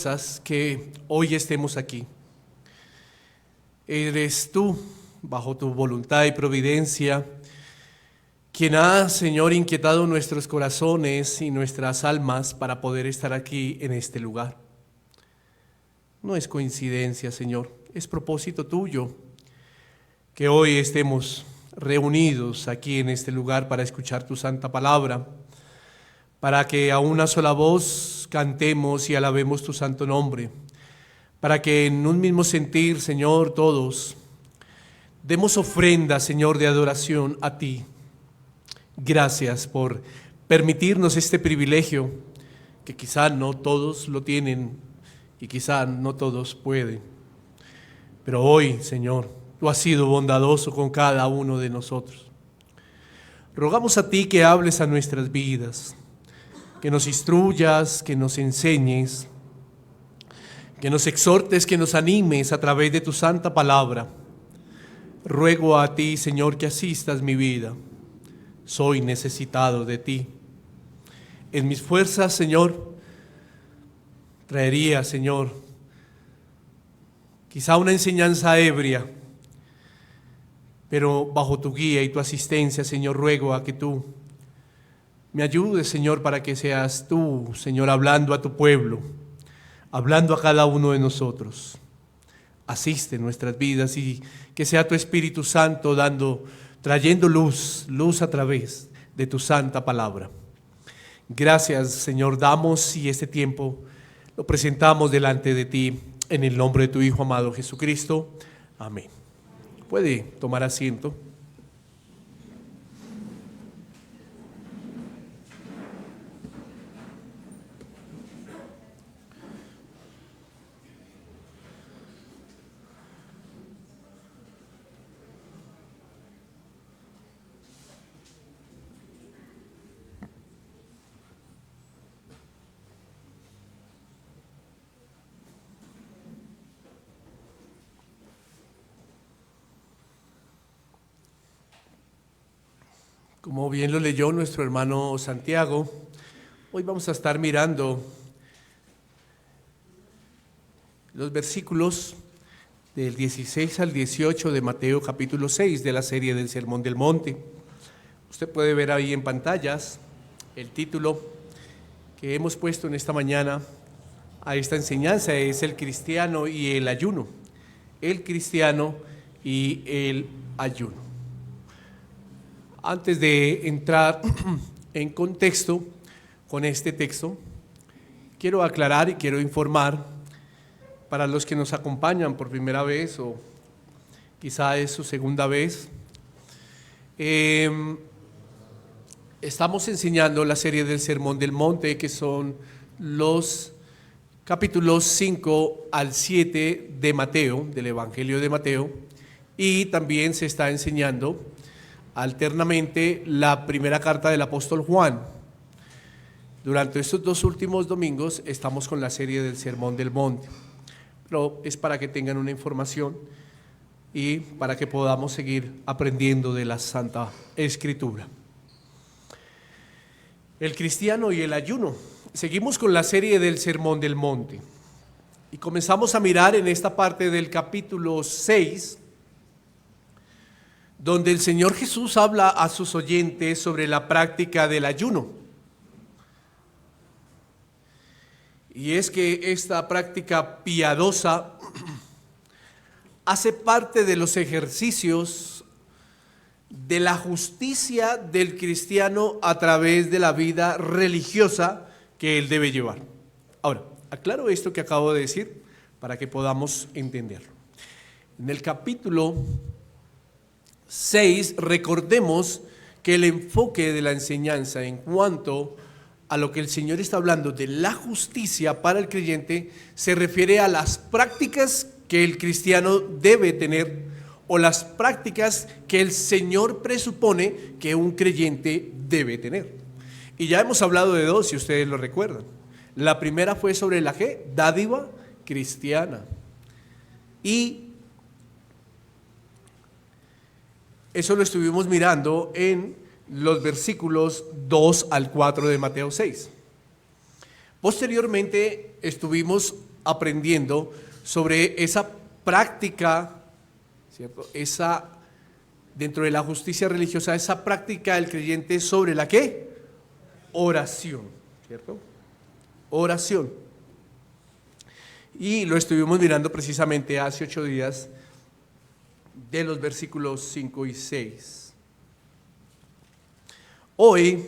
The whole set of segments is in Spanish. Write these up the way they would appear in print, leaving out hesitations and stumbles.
fuerzas que hoy estemos aquí. Eres tú, bajo tu voluntad y providencia, quien ha, Señor, inquietado nuestros corazones y nuestras almas para poder estar aquí en este lugar. No es coincidencia, Señor, es propósito tuyo que hoy estemos reunidos aquí en este lugar para escuchar tu santa palabra, para que a una sola voz cantemos y alabemos tu santo nombre, para que en un mismo sentir, Señor, todos demos ofrenda, Señor, de adoración a ti. Gracias por permitirnos este privilegio que quizá no todos lo tienen y quizá no todos pueden. Pero hoy, Señor, tú has sido bondadoso con cada uno de nosotros. Rogamos a ti que hables a nuestras vidas, que nos instruyas, que nos enseñes, que nos exhortes, que nos animes a través de tu santa palabra. Ruego a ti, Señor, que asistas mi vida. Soy necesitado de ti. En mis fuerzas, Señor, traería, Señor, quizá una enseñanza ebria, pero bajo tu guía y tu asistencia, Señor, ruego a que tú me ayudes, Señor, para que seas tú, Señor, hablando a tu pueblo, hablando a cada uno de nosotros. Asiste en nuestras vidas y que sea tu Espíritu Santo trayendo luz a través de tu santa palabra. Gracias, Señor, damos y este tiempo lo presentamos delante de ti en el nombre de tu Hijo amado Jesucristo. Amén. Puede tomar asiento. Como bien lo leyó nuestro hermano Santiago, hoy vamos a estar mirando los versículos del 16 al 18 de Mateo capítulo 6 de la serie del Sermón del Monte. Usted puede ver ahí en pantallas el título que hemos puesto en esta mañana a esta enseñanza: es el cristiano y el ayuno. El cristiano y el ayuno. Antes de entrar en contexto con este texto, quiero aclarar y quiero informar para los que nos acompañan por primera vez o quizá es su segunda vez. Estamos enseñando la serie del Sermón del Monte, que son los capítulos 5 al 7 de Mateo, del Evangelio de Mateo, y también se está enseñando alternamente la primera carta del apóstol Juan. Durante estos dos últimos domingos estamos con la serie del Sermón del Monte, pero es para que tengan una información y para que podamos seguir aprendiendo de la Santa Escritura. El cristiano y el ayuno. Seguimos con la serie del Sermón del Monte y comenzamos a mirar en esta parte del capítulo 6, donde el Señor Jesús habla a sus oyentes sobre la práctica del ayuno. Y es que esta práctica piadosa hace parte de los ejercicios de la justicia del cristiano a través de la vida religiosa que él debe llevar. Ahora, aclaro esto que acabo de decir para que podamos entenderlo. En el capítulo 6, recordemos que el enfoque de la enseñanza en cuanto a lo que el Señor está hablando de la justicia para el creyente se refiere a las prácticas que el cristiano debe tener o las prácticas que el Señor presupone que un creyente debe tener. Y ya hemos hablado de dos, si ustedes lo recuerdan. La primera fue sobre la ¿qué? Dádiva cristiana. Y eso lo estuvimos mirando en los versículos 2 al 4 de Mateo 6. Posteriormente estuvimos aprendiendo sobre esa práctica, ¿cierto? Dentro de la justicia religiosa, esa práctica del creyente sobre la ¿qué? Oración, ¿cierto? Oración. Y lo estuvimos mirando precisamente hace 8 días de los versículos 5 y 6. Hoy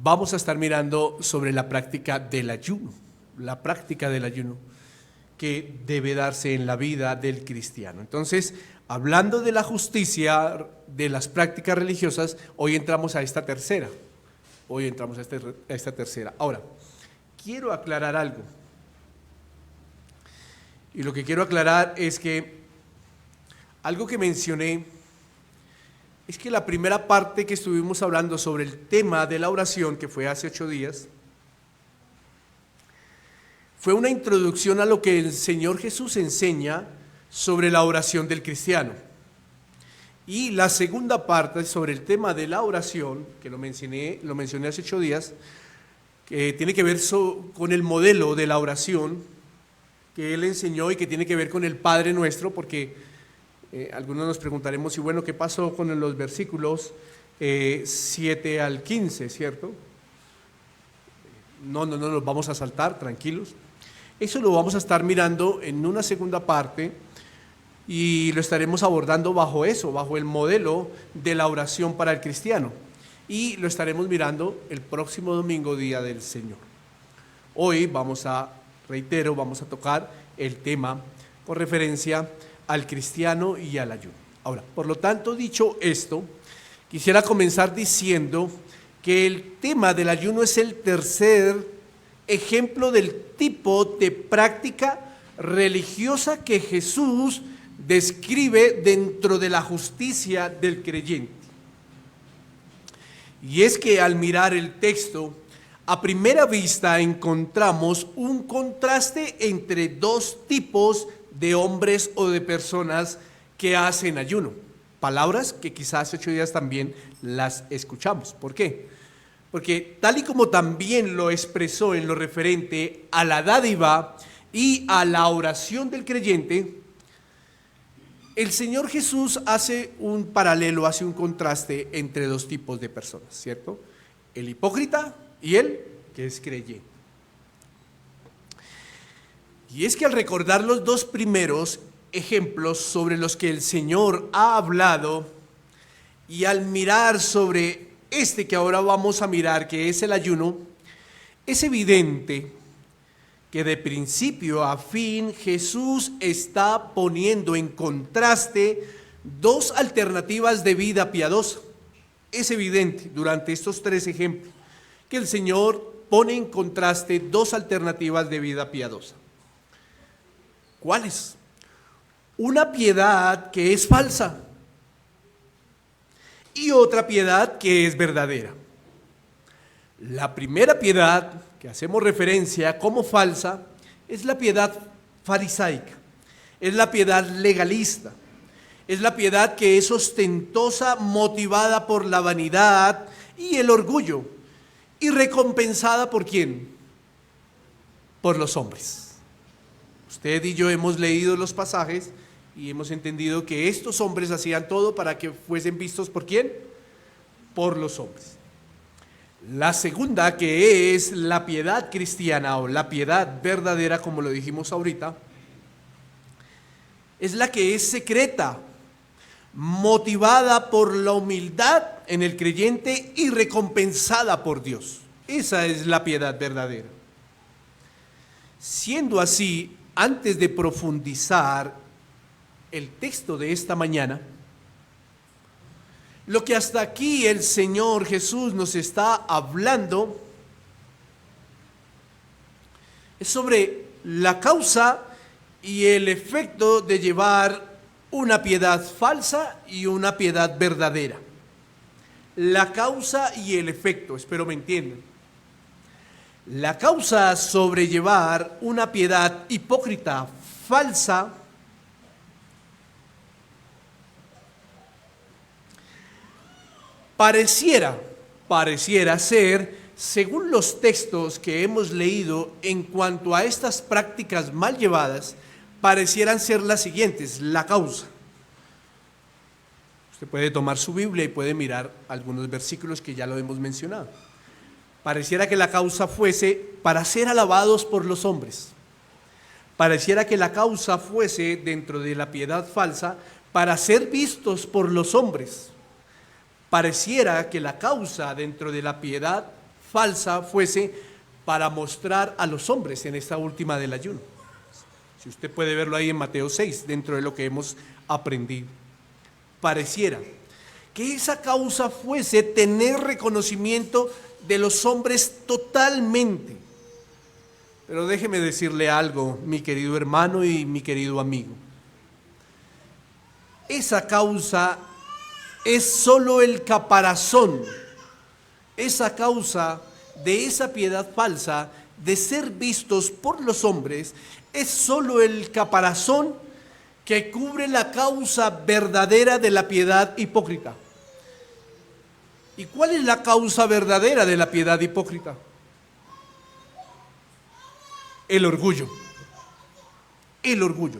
vamos a estar mirando sobre la práctica del ayuno, que debe darse en la vida del cristiano. Entonces, hablando de la justicia, de las prácticas religiosas, hoy entramos a esta tercera. Ahora, quiero aclarar algo. Y lo que quiero aclarar es que algo que mencioné es que la primera parte que estuvimos hablando sobre el tema de la oración, que fue hace 8 días, fue una introducción a lo que el Señor Jesús enseña sobre la oración del cristiano. Y la segunda parte sobre el tema de la oración, que lo mencioné hace 8 días, que tiene que ver con el modelo de la oración que Él enseñó y que tiene que ver con el Padre Nuestro, porque algunos nos preguntaremos, y bueno, ¿qué pasó con los versículos 7 al 15, cierto? No, los vamos a saltar, tranquilos. Eso lo vamos a estar mirando en una segunda parte y lo estaremos abordando bajo el modelo de la oración para el cristiano. Y lo estaremos mirando el próximo domingo, Día del Señor. Hoy vamos a tocar el tema con referencia al cristiano y al ayuno. Ahora, por lo tanto, dicho esto, quisiera comenzar diciendo que el tema del ayuno es el tercer ejemplo del tipo de práctica religiosa que Jesús describe dentro de la justicia del creyente. Y es que al mirar el texto, a primera vista encontramos un contraste entre dos tipos de hombres o de personas que hacen ayuno. Palabras que quizás hace 8 días también las escuchamos. ¿Por qué? Porque tal y como también lo expresó en lo referente a la dádiva y a la oración del creyente, el Señor Jesús hace un paralelo, hace un contraste entre dos tipos de personas, ¿cierto? El hipócrita y el que es creyente. Y es que al recordar los dos primeros ejemplos sobre los que el Señor ha hablado, y al mirar sobre este que ahora vamos a mirar, que es el ayuno, es evidente que de principio a fin Jesús está poniendo en contraste dos alternativas de vida piadosa. Es evidente durante estos 3 ejemplos que el Señor pone en contraste dos alternativas de vida piadosa. ¿Cuáles? Una piedad que es falsa y otra piedad que es verdadera. La primera piedad que hacemos referencia como falsa es la piedad farisaica, es la piedad legalista, es la piedad que es ostentosa, motivada por la vanidad y el orgullo, y recompensada ¿por quién? Por los hombres. Usted y yo hemos leído los pasajes y hemos entendido que estos hombres hacían todo para que fuesen vistos ¿por quién? Por los hombres. La segunda, que es la piedad cristiana o la piedad verdadera, como lo dijimos ahorita, es la que es secreta, motivada por la humildad en el creyente y recompensada por Dios. Esa es la piedad verdadera. Siendo así, antes de profundizar el texto de esta mañana, lo que hasta aquí el Señor Jesús nos está hablando es sobre la causa y el efecto de llevar una piedad falsa y una piedad verdadera. La causa y el efecto, espero me entiendan. La causa sobre llevar una piedad hipócrita, falsa, pareciera ser según los textos que hemos leído en cuanto a estas prácticas mal llevadas, parecieran ser las siguientes: la causa. Usted puede tomar su Biblia y puede mirar algunos versículos que ya lo hemos mencionado. Pareciera que la causa fuese para ser alabados por los hombres. Pareciera que la causa fuese, dentro de la piedad falsa, para ser vistos por los hombres. Pareciera que la causa dentro de la piedad falsa fuese para mostrar a los hombres en esta última del ayuno. Si usted puede verlo ahí en Mateo 6, dentro de lo que hemos aprendido. Pareciera que esa causa fuese tener reconocimiento de los hombres totalmente. Pero déjeme decirle algo, mi querido hermano y mi querido amigo. Esa causa es solo el caparazón. Esa causa de esa piedad falsa, de ser vistos por los hombres, es solo el caparazón que cubre la causa verdadera de la piedad hipócrita. ¿Y cuál es la causa verdadera de la piedad hipócrita? El orgullo. El orgullo.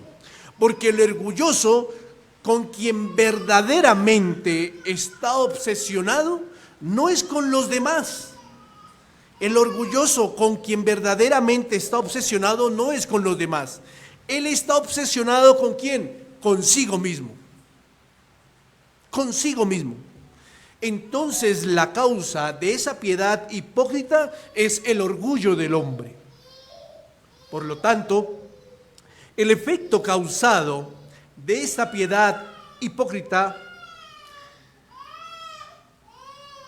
Porque el orgulloso, con quien verdaderamente está obsesionado, no es con los demás. El orgulloso, con quien verdaderamente está obsesionado, no es con los demás. Él está obsesionado ¿con quién? Consigo mismo. Consigo mismo. Entonces la causa de esa piedad hipócrita es el orgullo del hombre. Por lo tanto, el efecto causado de esa piedad hipócrita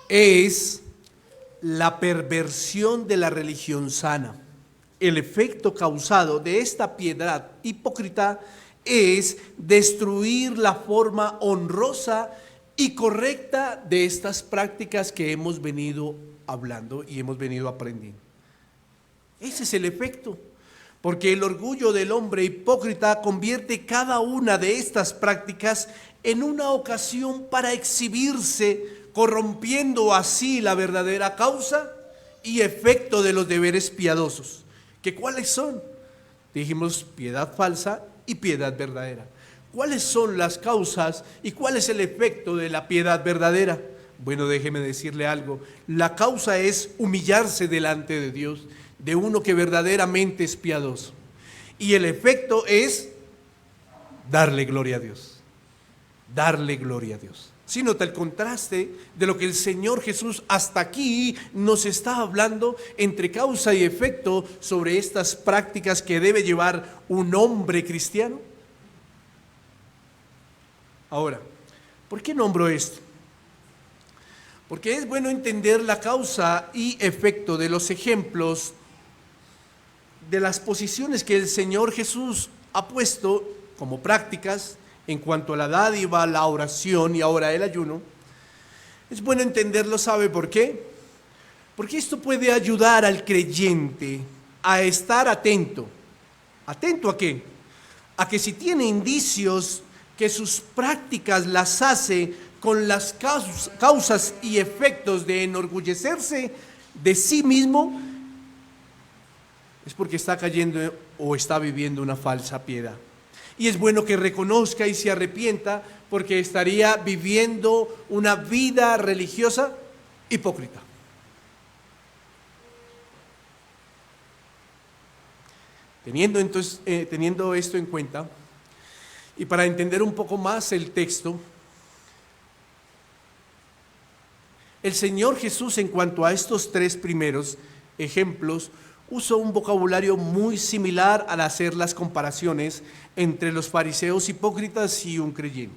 es la perversión de la religión sana. El efecto causado de esta piedad hipócrita es destruir la forma honrosa y correcta de estas prácticas que hemos venido hablando y hemos venido aprendiendo. Ese es el efecto. Porque el orgullo del hombre hipócrita convierte cada una de estas prácticas en una ocasión para exhibirse, corrompiendo así la verdadera causa y efecto de los deberes piadosos. ¿Que cuáles son? Dijimos piedad falsa y piedad verdadera. ¿Cuáles son las causas y cuál es el efecto de la piedad verdadera? Bueno, déjeme decirle algo. La causa es humillarse delante de Dios, de uno que verdaderamente es piadoso. Y el efecto es darle gloria a Dios. Darle gloria a Dios. ¿Sí nota el contraste de lo que el Señor Jesús hasta aquí nos está hablando entre causa y efecto sobre estas prácticas que debe llevar un hombre cristiano? Ahora, ¿por qué nombro esto? Porque es bueno entender la causa y efecto de los ejemplos de las posiciones que el Señor Jesús ha puesto como prácticas en cuanto a la dádiva, la oración y ahora el ayuno. Es bueno entenderlo, ¿sabe por qué? Porque esto puede ayudar al creyente a estar atento. ¿Atento a qué? A que si tiene indicios que sus prácticas las hace con las causas y efectos de enorgullecerse de sí mismo, es porque está cayendo o está viviendo una falsa piedad. Y es bueno que reconozca y se arrepienta, porque estaría viviendo una vida religiosa hipócrita. Teniendo esto en cuenta, y para entender un poco más el texto, el Señor Jesús, en cuanto a estos tres primeros ejemplos, usa un vocabulario muy similar al hacer las comparaciones entre los fariseos hipócritas y un creyente.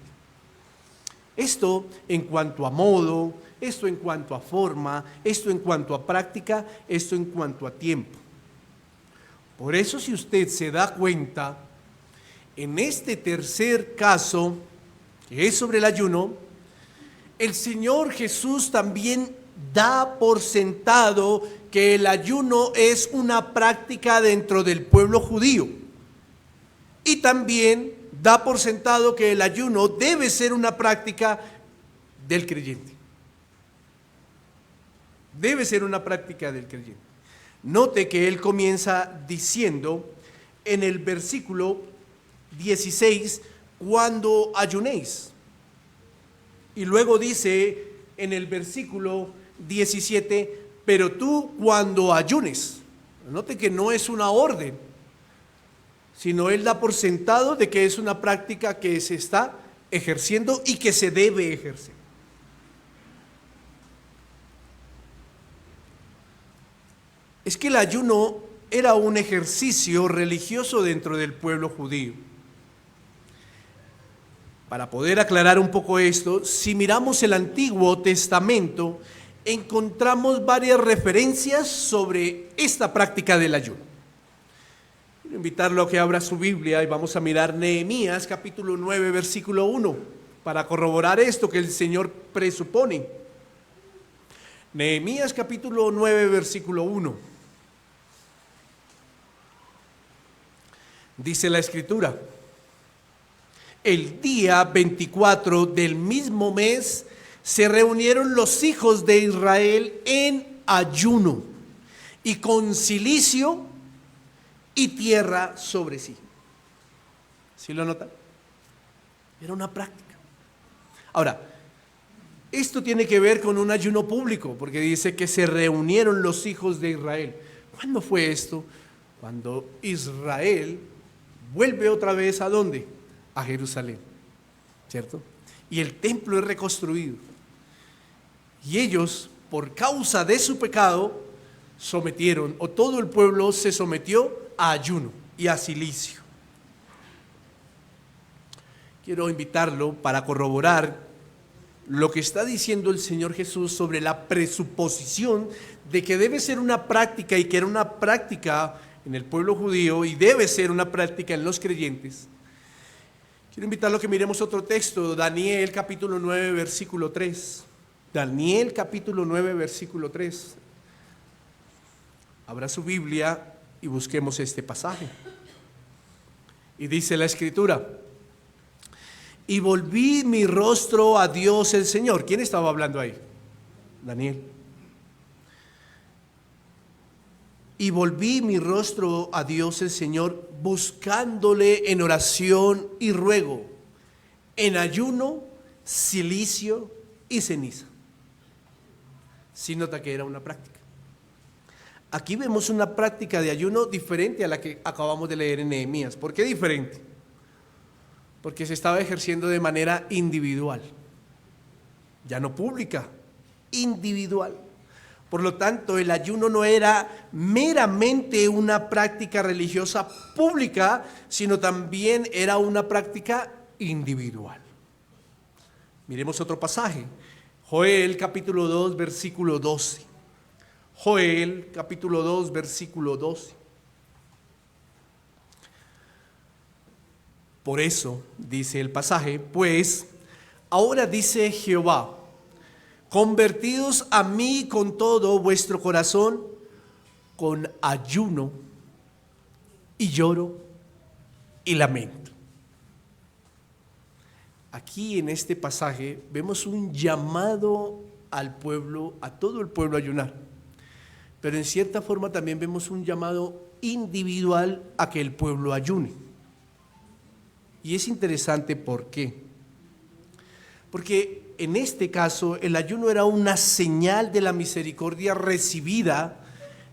Esto en cuanto a modo, esto en cuanto a forma, esto en cuanto a práctica, esto en cuanto a tiempo. Por eso, si usted se da cuenta, en este tercer caso, que es sobre el ayuno, el Señor Jesús también da por sentado que el ayuno es una práctica dentro del pueblo judío. Y también da por sentado que el ayuno debe ser una práctica del creyente. Debe ser una práctica del creyente. Note que él comienza diciendo en el versículo 16, cuando ayunéis. Y luego dice en el versículo 17, pero tú cuando ayunes. Note que no es una orden, sino él da por sentado de que es una práctica que se está ejerciendo y que se debe ejercer. Es que el ayuno era un ejercicio religioso dentro del pueblo judío. Para poder aclarar un poco esto, si miramos el Antiguo Testamento, encontramos varias referencias sobre esta práctica del ayuno. Quiero invitarlo a que abra su Biblia y vamos a mirar Nehemías capítulo 9, versículo 1, para corroborar esto que el Señor presupone. Nehemías capítulo 9, versículo 1. Dice la Escritura: el día 24 del mismo mes se reunieron los hijos de Israel en ayuno y con cilicio y tierra sobre sí. ¿Sí lo notan? Era una práctica. Ahora, esto tiene que ver con un ayuno público, porque dice que se reunieron los hijos de Israel. ¿Cuándo fue esto? Cuando Israel vuelve otra vez ¿a dónde? A Jerusalén, ¿cierto? Y el templo es reconstruido. Y ellos, por causa de su pecado, sometieron, o todo el pueblo se sometió a ayuno y a cilicio. Quiero invitarlo para corroborar lo que está diciendo el Señor Jesús sobre la presuposición de que debe ser una práctica y que era una práctica en el pueblo judío y debe ser una práctica en los creyentes. Quiero invitarlo a que miremos otro texto, Daniel capítulo 9, versículo 3. Daniel capítulo 9, versículo 3. Abra su Biblia y busquemos este pasaje. Y dice la Escritura: y volví mi rostro a Dios el Señor. ¿Quién estaba hablando ahí? Daniel. Y volví mi rostro a Dios el Señor, buscándole en oración y ruego, en ayuno, cilicio y ceniza. ¿Sí nota que era una práctica? Aquí vemos una práctica de ayuno diferente a la que acabamos de leer en Nehemías. ¿Por qué diferente? Porque se estaba ejerciendo de manera individual, ya no pública, individual. Por lo tanto, el ayuno no era meramente una práctica religiosa pública, sino también era una práctica individual. Miremos otro pasaje, Joel capítulo 2, versículo 12. Joel capítulo 2, versículo 12. Por eso, dice el pasaje, pues ahora dice Jehová: convertidos a mí con todo vuestro corazón, con ayuno y lloro y lamento. Aquí en este pasaje vemos un llamado al pueblo, a todo el pueblo a ayunar, pero en cierta forma también vemos un llamado individual a que el pueblo ayune. Y es interesante, ¿por qué? Porque en este caso el ayuno era una señal de la misericordia recibida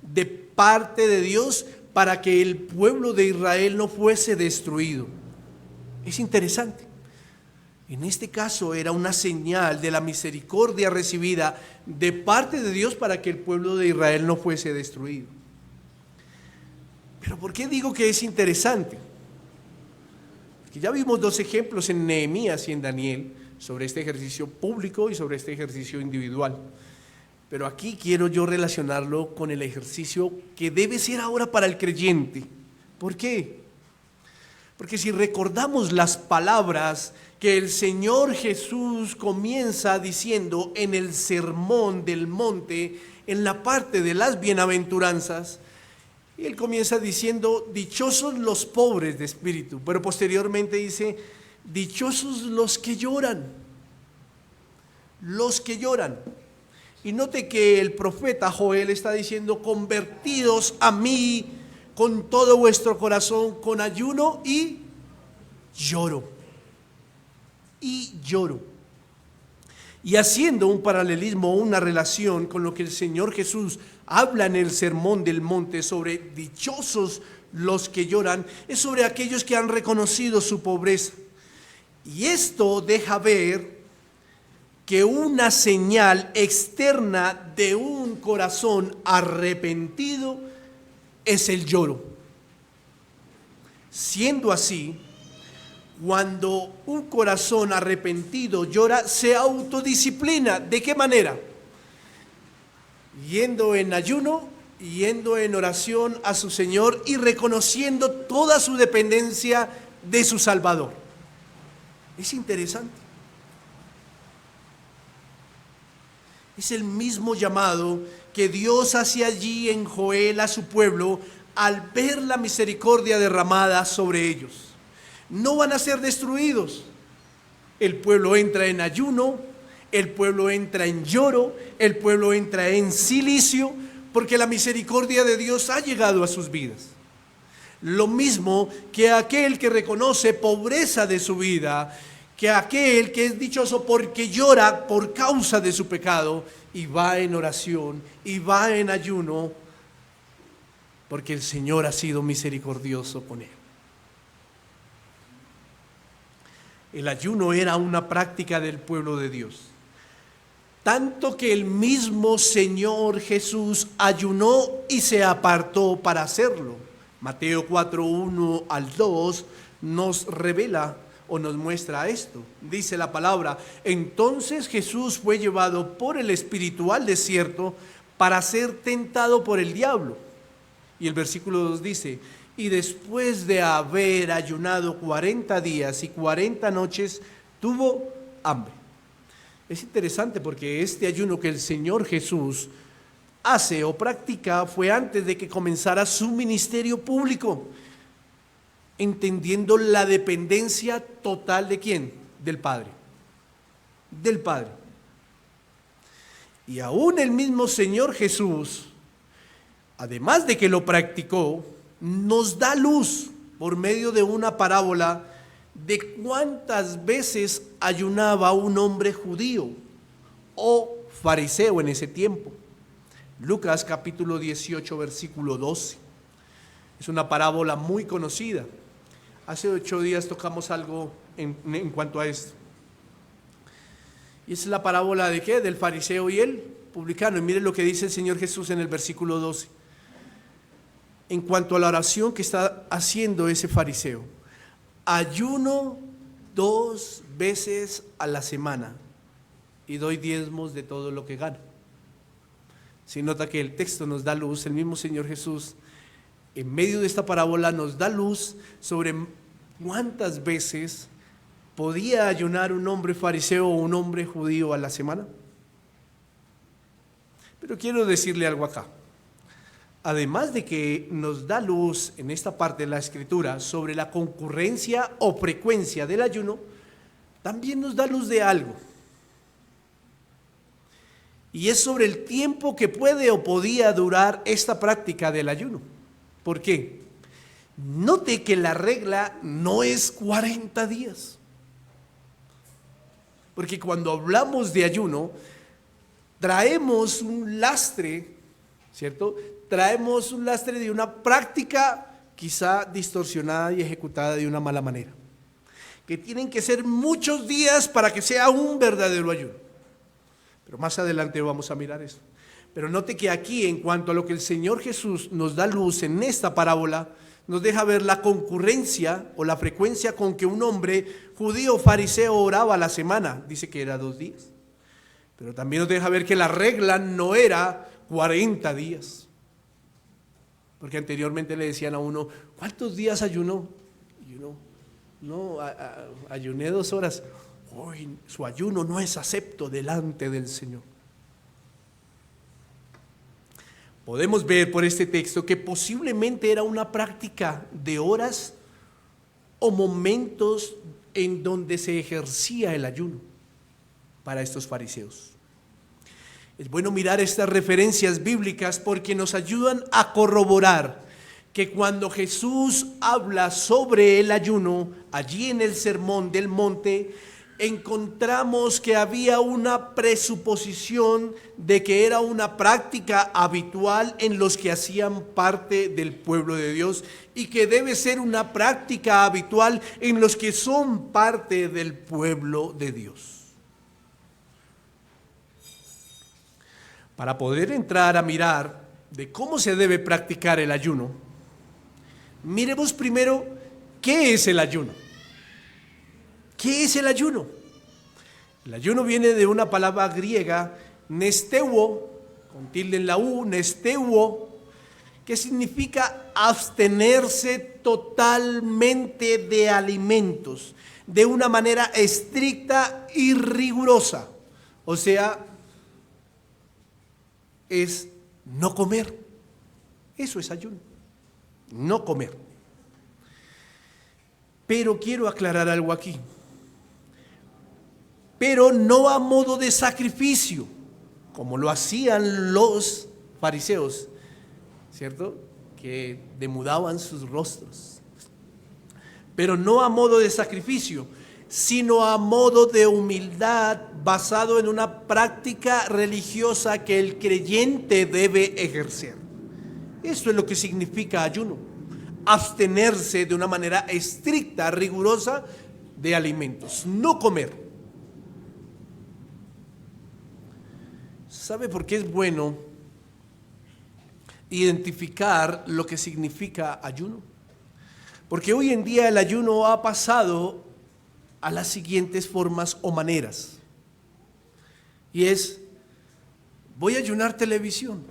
de parte de Dios para que el pueblo de Israel no fuese destruido. Es interesante. En este caso era una señal de la misericordia recibida de parte de Dios para que el pueblo de Israel no fuese destruido. Pero ¿por qué digo que es interesante? Que ya vimos dos ejemplos en Nehemías y en Daniel sobre este ejercicio público y sobre este ejercicio individual. Pero aquí quiero yo relacionarlo con el ejercicio que debe ser ahora para el creyente. ¿Por qué? Porque si recordamos las palabras que el Señor Jesús comienza diciendo en el Sermón del Monte, en la parte de las bienaventuranzas, Él comienza diciendo: dichosos los pobres de espíritu, pero posteriormente dice: dichosos los que lloran. Los que lloran. Y note que el profeta Joel está diciendo: convertidos a mí con todo vuestro corazón, con ayuno y lloro. Y lloro. Y haciendo un paralelismo, una relación con lo que el Señor Jesús habla en el Sermón del Monte sobre dichosos los que lloran, es sobre aquellos que han reconocido su pobreza. Y esto deja ver que una señal externa de un corazón arrepentido es el lloro. Siendo así, cuando un corazón arrepentido llora, se autodisciplina. ¿De qué manera? Yendo en ayuno, yendo en oración a su Señor y reconociendo toda su dependencia de su Salvador. Es interesante. Es el mismo llamado que Dios hace allí en Joel a su pueblo al ver la misericordia derramada sobre ellos. No van a ser destruidos. El pueblo entra en ayuno, el pueblo entra en lloro, el pueblo entra en silicio, porque la misericordia de Dios ha llegado a sus vidas. Lo mismo que aquel que reconoce pobreza de su vida, que aquel que es dichoso porque llora por causa de su pecado y va en oración y va en ayuno, porque el Señor ha sido misericordioso con él. El ayuno era una práctica del pueblo de Dios, tanto que el mismo Señor Jesús ayunó y se apartó para hacerlo. Mateo 4:1 al 2 nos revela o nos muestra esto. Dice la palabra: entonces Jesús fue llevado por el Espíritu al desierto para ser tentado por el diablo. Y el versículo 2 dice: y después de haber ayunado 40 días y 40 noches, tuvo hambre. Es interesante porque este ayuno que el Señor Jesús hace o practica fue antes de que comenzara su ministerio público, entendiendo la dependencia total de ¿quién? Del Padre. Del Padre. Y aún el mismo Señor Jesús, además de que lo practicó, nos da luz por medio de una parábola de cuántas veces ayunaba un hombre judío o fariseo en ese tiempo. Lucas capítulo 18 versículo 12. Es una parábola muy conocida. Hace 8 días tocamos algo en cuanto a esto. Y es la parábola de ¿qué? Del fariseo y el publicano. Y miren lo que dice el Señor Jesús en el versículo 12. En cuanto a la oración que está haciendo ese fariseo: ayuno 2 veces a la semana y doy diezmos de todo lo que gano. Si nota que el texto nos da luz, el mismo Señor Jesús en medio de esta parábola nos da luz sobre cuántas veces podía ayunar un hombre fariseo o un hombre judío a la semana. Pero quiero decirle algo acá. Además de que nos da luz en esta parte de la Escritura sobre la concurrencia o frecuencia del ayuno, también nos da luz de algo. Y es sobre el tiempo que puede o podía durar esta práctica del ayuno. ¿Por qué? Note que la regla no es 40 días. Porque cuando hablamos de ayuno, traemos un lastre, ¿cierto? Traemos un lastre de una práctica quizá distorsionada y ejecutada de una mala manera, que tienen que ser muchos días para que sea un verdadero ayuno. Pero más adelante vamos a mirar eso. Pero note que aquí, en cuanto a lo que el Señor Jesús nos da luz en esta parábola, nos deja ver la concurrencia o la frecuencia con que un hombre judío fariseo oraba a la semana. Dice que era 2 días. Pero también nos deja ver que la regla no era 40 días. Porque anteriormente le decían a uno: ¿cuántos días ayunó? Y uno: no, ayuné 2 horas. Uy, su ayuno no es acepto delante del Señor. Podemos ver por este texto que posiblemente era una práctica de horas o momentos en donde se ejercía el ayuno para estos fariseos. Es bueno mirar estas referencias bíblicas porque nos ayudan a corroborar que cuando Jesús habla sobre el ayuno, allí en el Sermón del Monte, encontramos que había una presuposición de que era una práctica habitual en los que hacían parte del pueblo de Dios y que debe ser una práctica habitual en los que son parte del pueblo de Dios. Para poder entrar a mirar de cómo se debe practicar el ayuno, miremos primero qué es el ayuno. ¿Qué es el ayuno? El ayuno viene de una palabra griega, nesteuo, con tilde en la U, nesteuo, que significa abstenerse totalmente de alimentos, de una manera estricta y rigurosa. O sea, es no comer. Eso es ayuno, no comer. Pero quiero aclarar algo aquí. Pero no a modo de sacrificio, como lo hacían los fariseos, ¿cierto? Que demudaban sus rostros. Pero no a modo de sacrificio, sino a modo de humildad basado en una práctica religiosa que el creyente debe ejercer. Esto es lo que significa ayuno: abstenerse de una manera estricta, rigurosa de alimentos, no comer. ¿Sabe por qué es bueno identificar lo que significa ayuno? Porque hoy en día el ayuno ha pasado a las siguientes formas o maneras. Y es, voy a ayunar televisión.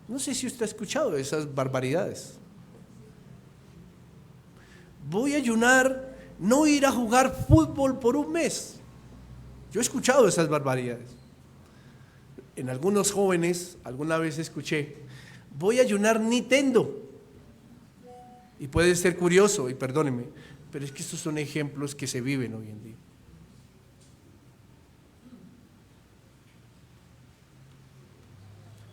No sé si usted ha escuchado esas barbaridades. Voy a ayunar no ir a jugar fútbol por un mes. Yo he escuchado esas barbaridades. En algunos jóvenes, alguna vez escuché, voy a ayunar Nintendo. Y puede ser curioso, y perdónenme, pero es que estos son ejemplos que se viven hoy en día.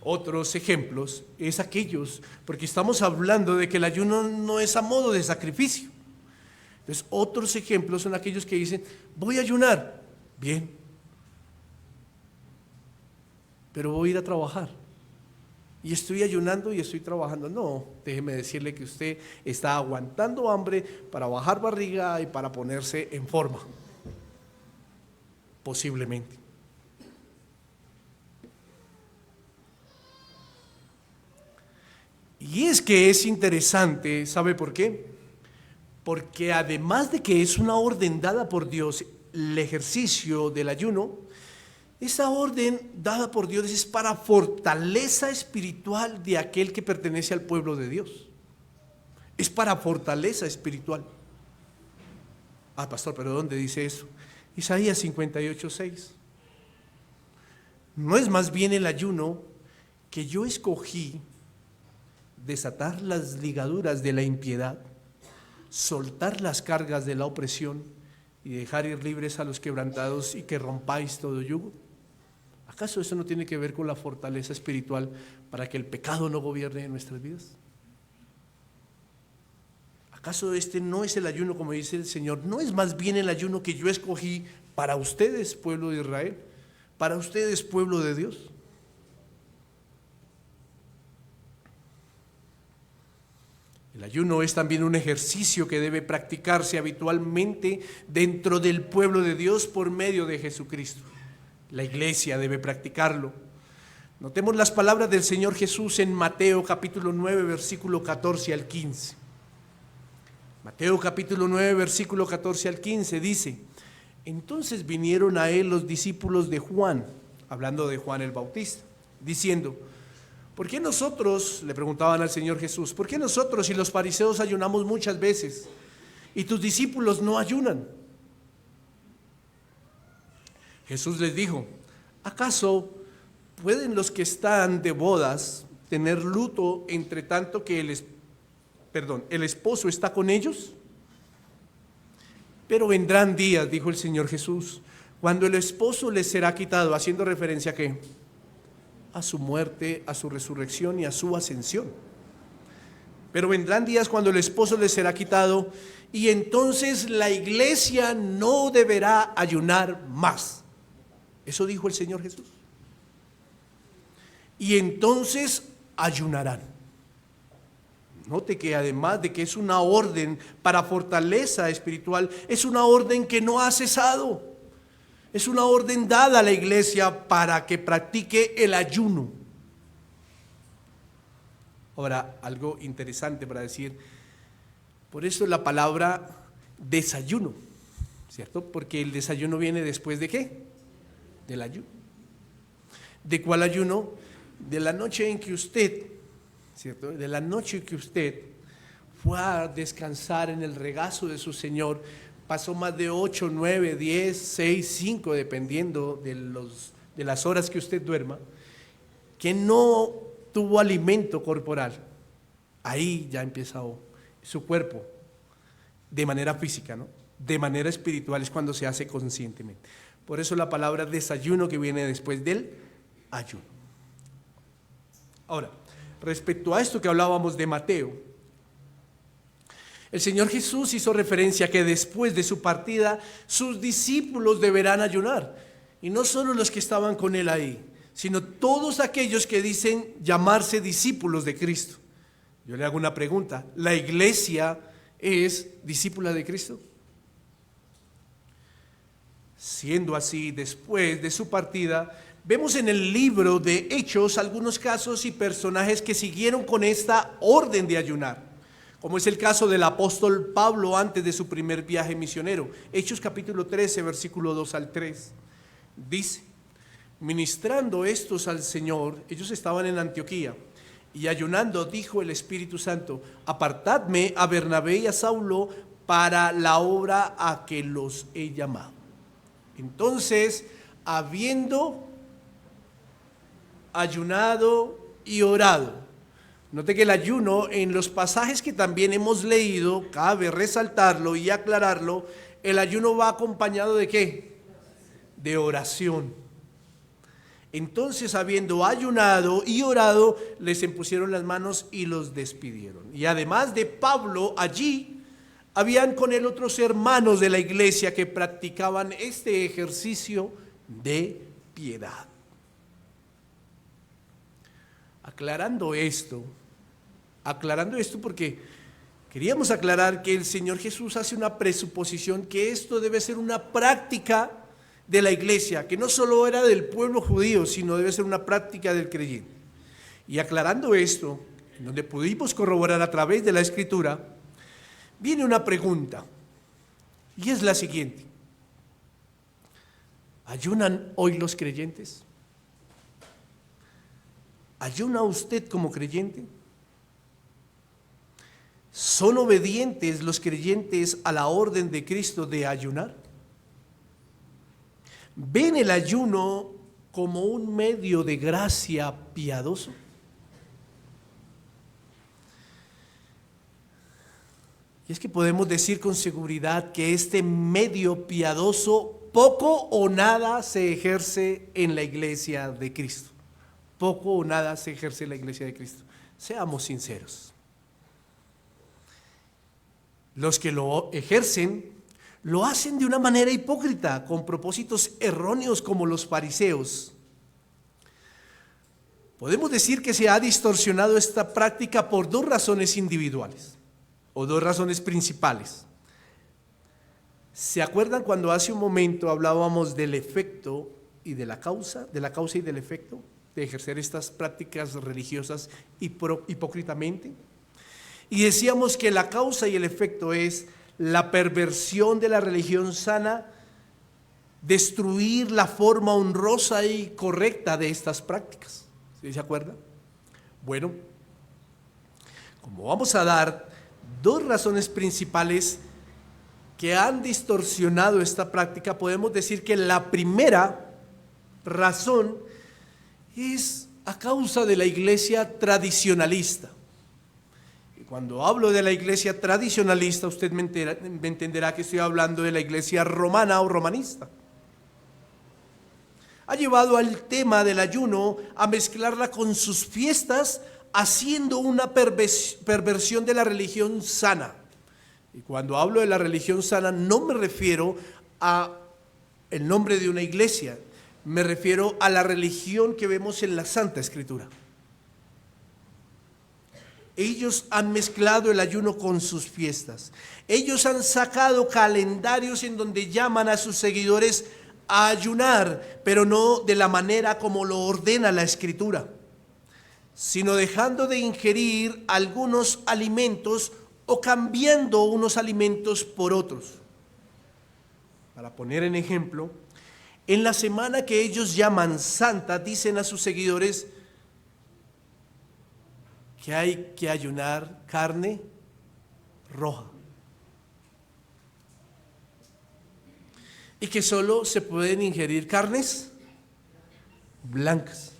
Otros ejemplos es aquellos, porque estamos hablando de que el ayuno no es a modo de sacrificio. Entonces, otros ejemplos son aquellos que dicen, voy a ayunar. Bien, pero voy a ir a trabajar y estoy ayunando y estoy trabajando. No, déjeme decirle que usted está aguantando hambre para bajar barriga y para ponerse en forma, posiblemente. Y es que es interesante, ¿sabe por qué? Porque además de que es una orden dada por Dios, el ejercicio del ayuno, esa orden dada por Dios es para fortaleza espiritual de aquel que pertenece al pueblo de Dios. Es para fortaleza espiritual. Ah, pastor, pero ¿dónde dice eso? Isaías 58:6. ¿No es más bien el ayuno que yo escogí desatar las ligaduras de la impiedad, soltar las cargas de la opresión y dejar ir libres a los quebrantados y que rompáis todo yugo? ¿Acaso eso no tiene que ver con la fortaleza espiritual para que el pecado no gobierne en nuestras vidas? ¿Acaso este no es el ayuno, como dice el Señor? ¿No es más bien el ayuno que yo escogí para ustedes, pueblo de Israel? Para ustedes, pueblo de Dios. El ayuno es también un ejercicio que debe practicarse habitualmente dentro del pueblo de Dios por medio de Jesucristo. La iglesia debe practicarlo. Notemos las palabras del Señor Jesús en Mateo capítulo 9, versículo 14 al 15. Mateo capítulo 9, versículo 14 al 15 dice: entonces vinieron a él los discípulos de Juan, hablando de Juan el Bautista, diciendo: ¿por qué nosotros, le preguntaban al Señor Jesús, por qué nosotros y los fariseos ayunamos muchas veces y tus discípulos no ayunan? Jesús les dijo: ¿acaso pueden los que están de bodas tener luto entre tanto que el esposo está con ellos? Pero vendrán días, dijo el Señor Jesús, cuando el esposo les será quitado, haciendo referencia ¿a qué? A su muerte, a su resurrección y a su ascensión. Pero vendrán días cuando el esposo les será quitado y entonces la iglesia no deberá ayunar más. Eso dijo el Señor Jesús. Y entonces ayunarán. Note que además de que es una orden para fortaleza espiritual, es una orden que no ha cesado. Es una orden dada a la iglesia para que practique el ayuno. Ahora, algo interesante para decir, por eso la palabra desayuno, ¿cierto? Porque el desayuno viene después ¿de qué? Del ayuno. ¿De cuál ayuno? De la noche en que usted, ¿cierto? De la noche en que usted fue a descansar en el regazo de su Señor, pasó más de 8, 9, 10, 6, 5, dependiendo de las horas que usted duerma, que no tuvo alimento corporal. Ahí ya empieza su cuerpo, de manera física, ¿no? De manera espiritual es cuando se hace conscientemente. Por eso la palabra desayuno que viene después del ayuno. Ahora, respecto a esto que hablábamos de Mateo, el Señor Jesús hizo referencia a que después de su partida, sus discípulos deberán ayunar. Y no solo los que estaban con él ahí, sino todos aquellos que dicen llamarse discípulos de Cristo. Yo le hago una pregunta, ¿la iglesia es discípula de Cristo? Siendo así, después de su partida, vemos en el libro de Hechos algunos casos y personajes que siguieron con esta orden de ayunar, como es el caso del apóstol Pablo antes de su primer viaje misionero. Hechos capítulo 13, versículo 2 al 3, dice: ministrando estos al Señor, ellos estaban en Antioquía, y ayunando dijo el Espíritu Santo: apartadme a Bernabé y a Saulo para la obra a que los he llamado. Entonces, habiendo ayunado y orado. Note que el ayuno, en los pasajes que también hemos leído, cabe resaltarlo y aclararlo, el ayuno va acompañado ¿de qué? De oración. Entonces, habiendo ayunado y orado, les impusieron las manos y los despidieron. Y además de Pablo, allí habían con él otros hermanos de la iglesia que practicaban este ejercicio de piedad. Aclarando esto porque queríamos aclarar que el Señor Jesús hace una presuposición que esto debe ser una práctica de la iglesia, que no solo era del pueblo judío, sino debe ser una práctica del creyente. Y aclarando esto, en donde pudimos corroborar a través de la Escritura, viene una pregunta, y es la siguiente: ¿ayunan hoy los creyentes? ¿Ayuna usted como creyente? ¿Son obedientes los creyentes a la orden de Cristo de ayunar? ¿Ven el ayuno como un medio de gracia piadoso? Y es que podemos decir con seguridad que este medio piadoso poco o nada se ejerce en la iglesia de Cristo. Poco o nada se ejerce en la iglesia de Cristo. Seamos sinceros. Los que lo ejercen, lo hacen de una manera hipócrita, con propósitos erróneos como los fariseos. Podemos decir que se ha distorsionado esta práctica por dos razones individuales, o dos razones principales. ¿Se acuerdan cuando hace un momento hablábamos del efecto y de la causa y del efecto de ejercer estas prácticas religiosas hipócritamente? Y decíamos que la causa y el efecto es la perversión de la religión sana, destruir la forma honrosa y correcta de estas prácticas. ¿Sí se acuerdan? Bueno, como vamos a dar dos razones principales que han distorsionado esta práctica, podemos decir que la primera razón es a causa de la iglesia tradicionalista. Y cuando hablo de la iglesia tradicionalista, usted me entenderá que estoy hablando de la iglesia romana o romanista. Ha llevado al tema del ayuno a mezclarla con sus fiestas, haciendo una perversión de la religión sana. Y cuando hablo de la religión sana, no me refiero a el nombre de una iglesia, me refiero a la religión que vemos en la Santa Escritura. Ellos han mezclado el ayuno con sus fiestas. Ellos han sacado calendarios en donde llaman a sus seguidores a ayunar, pero no de la manera como lo ordena la Escritura, sino dejando de ingerir algunos alimentos o cambiando unos alimentos por otros. Para poner en ejemplo, en la semana que ellos llaman santa, dicen a sus seguidores que hay que ayunar carne roja y que solo se pueden ingerir carnes blancas.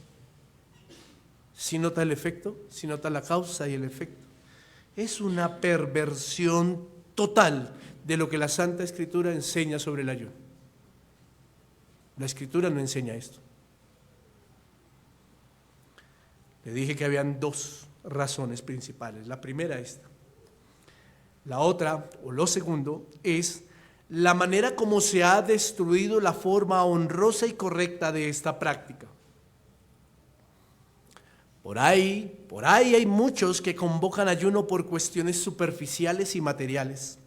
¿Sí nota el efecto? ¿Sí nota la causa y el efecto? Es una perversión total de lo que la Santa Escritura enseña sobre el ayuno. La Escritura no enseña esto. Le dije que habían dos razones principales. La primera esta. La otra, o lo segundo, es la manera como se ha destruido la forma honrosa y correcta de esta práctica. Por ahí hay muchos que convocan ayuno por cuestiones superficiales y materiales.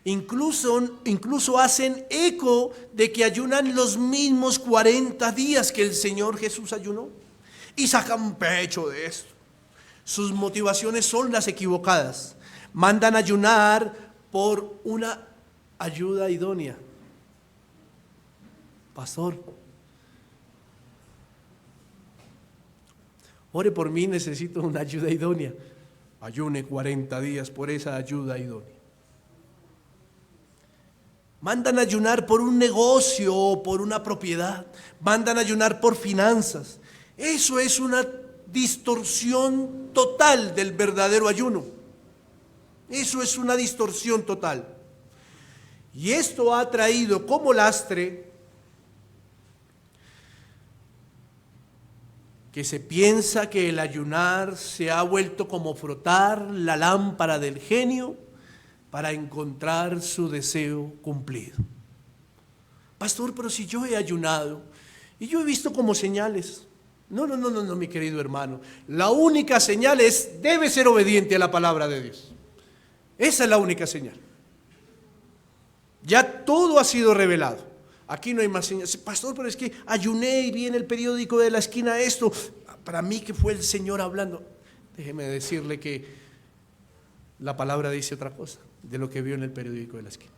Incluso hacen eco de que ayunan los mismos 40 días que el Señor Jesús ayunó y sacan pecho de esto. Sus motivaciones son las equivocadas. Mandan ayunar por una ayuda idónea. Pastor, ore por mí, necesito una ayuda idónea. Ayune 40 días por esa ayuda idónea. Mandan ayunar por un negocio o por una propiedad. Mandan ayunar por finanzas. Eso es una distorsión total del verdadero ayuno. Eso es una distorsión total. Y esto ha traído como lastre que se piensa que el ayunar se ha vuelto como frotar la lámpara del genio para encontrar su deseo cumplido. Pastor, pero si yo he ayunado y yo he visto como señales. No, mi querido hermano. La única señal es, debe ser obediente a la palabra de Dios. Esa es la única señal. Ya todo ha sido revelado. Aquí no hay más señales. Pastor, pero es que ayuné y vi en el periódico de la esquina esto. Para mí que fue el Señor hablando. Déjeme decirle que la palabra dice otra cosa de lo que vio en el periódico de la esquina.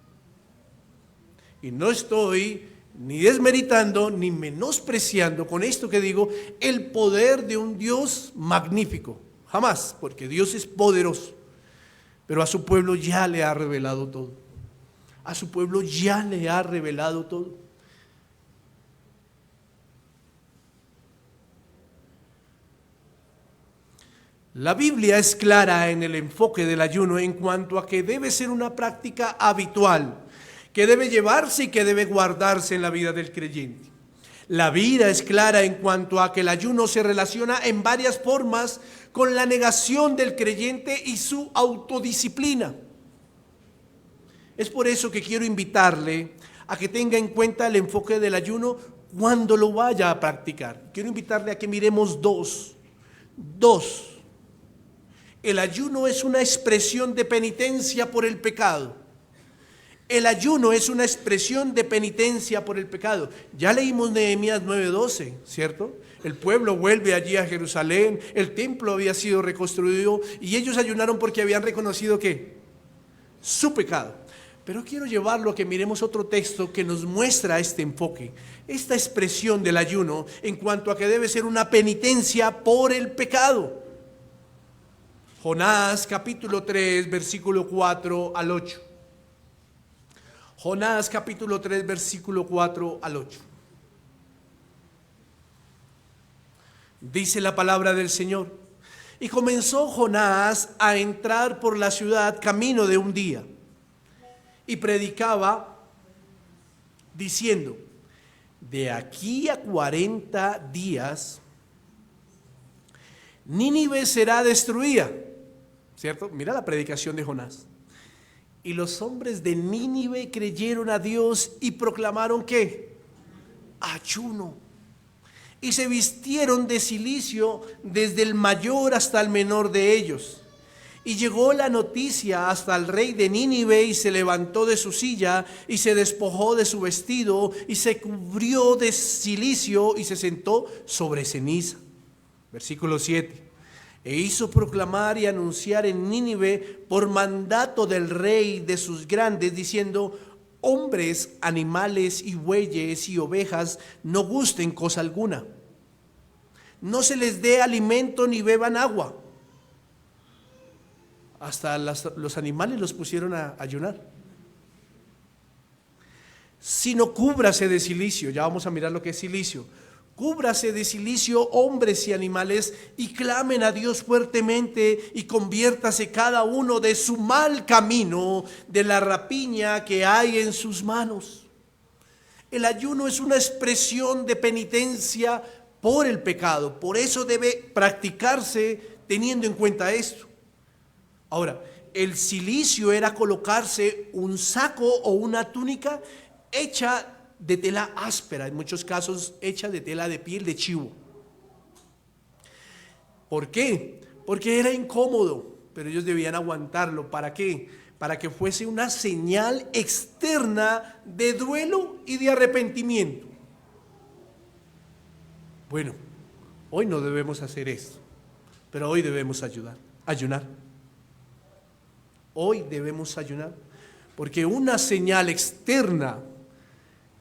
Y no estoy ni desmeritando ni menospreciando con esto que digo el poder de un Dios magnífico. Jamás, porque Dios es poderoso. Pero a su pueblo ya le ha revelado todo. A su pueblo ya le ha revelado todo. La Biblia es clara en el enfoque del ayuno en cuanto a que debe ser una práctica habitual, que debe llevarse y que debe guardarse en la vida del creyente. La Biblia es clara en cuanto a que el ayuno se relaciona en varias formas con la negación del creyente y su autodisciplina. Es por eso que quiero invitarle a que tenga en cuenta el enfoque del ayuno cuando lo vaya a practicar. Quiero invitarle a que miremos dos. El ayuno es una expresión de penitencia por el pecado. El ayuno es una expresión de penitencia por el pecado. Ya leímos Nehemías 9:12, ¿cierto? El pueblo vuelve allí a Jerusalén, el templo había sido reconstruido y ellos ayunaron porque habían reconocido ¿qué? Su pecado. Pero quiero llevarlo a que miremos otro texto que nos muestra este enfoque, esta expresión del ayuno en cuanto a que debe ser una penitencia por el pecado. Jonás capítulo 3, versículo 4 al 8. Jonás capítulo 3, versículo 4 al 8. Dice la palabra del Señor: y comenzó Jonás a entrar por la ciudad camino de un día, y predicaba diciendo: de aquí a 40 días, Nínive será destruida, ¿cierto? Mira la predicación de Jonás. Y los hombres de Nínive creyeron a Dios y proclamaron ¿qué? Ayuno. Y se vistieron de cilicio desde el mayor hasta el menor de ellos. Y llegó la noticia hasta el rey de Nínive y se levantó de su silla y se despojó de su vestido y se cubrió de cilicio y se sentó sobre ceniza. Versículo 7. E hizo proclamar y anunciar en Nínive por mandato del rey de sus grandes, diciendo: hombres, animales y bueyes y ovejas no gusten cosa alguna. No se les dé alimento ni beban agua. Hasta los animales los pusieron a ayunar. Sino cúbrase de cilicio. Ya vamos a mirar lo que es cilicio. Cúbrase de cilicio hombres y animales y clamen a Dios fuertemente y conviértase cada uno de su mal camino, de la rapiña que hay en sus manos. El ayuno es una expresión de penitencia por el pecado, por eso debe practicarse teniendo en cuenta esto. Ahora, el cilicio era colocarse un saco o una túnica hecha de tela áspera, en muchos casos hecha de tela de piel de chivo. ¿Por qué? Porque era incómodo, pero ellos debían aguantarlo. ¿Para qué? Para que fuese una señal externa de duelo y de arrepentimiento. Bueno, hoy no debemos hacer esto, pero hoy debemos ayunar. Hoy debemos ayunar, porque una señal externa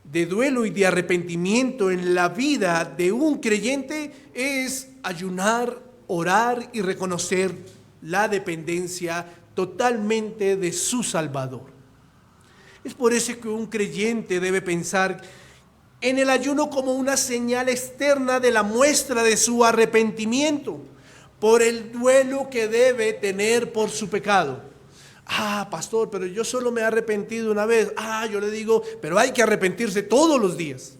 de duelo y de arrepentimiento en la vida de un creyente es ayunar, orar y reconocer la dependencia totalmente de su Salvador. Es por eso que un creyente debe pensar en el ayuno como una señal externa de la muestra de su arrepentimiento por el duelo que debe tener por su pecado. Pastor, pero yo solo me he arrepentido una vez. Yo le digo, pero hay que arrepentirse todos los días.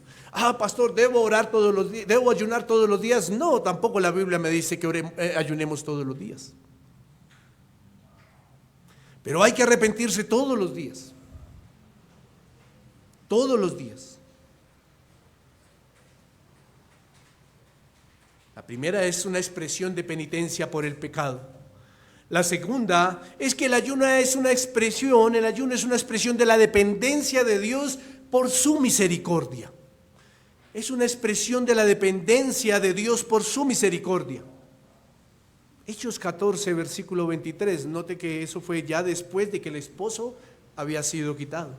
Pastor, ¿debo orar todos los días? ¿Debo ayunar todos los días? No, tampoco la Biblia me dice que ayunemos todos los días. Pero hay que arrepentirse todos los días. Todos los días. La primera es una expresión de penitencia por el pecado. La segunda es que el ayuno es una expresión de la dependencia de Dios por su misericordia. Es una expresión de la dependencia de Dios por su misericordia. Hechos 14, versículo 23, note que eso fue ya después de que el esposo había sido quitado.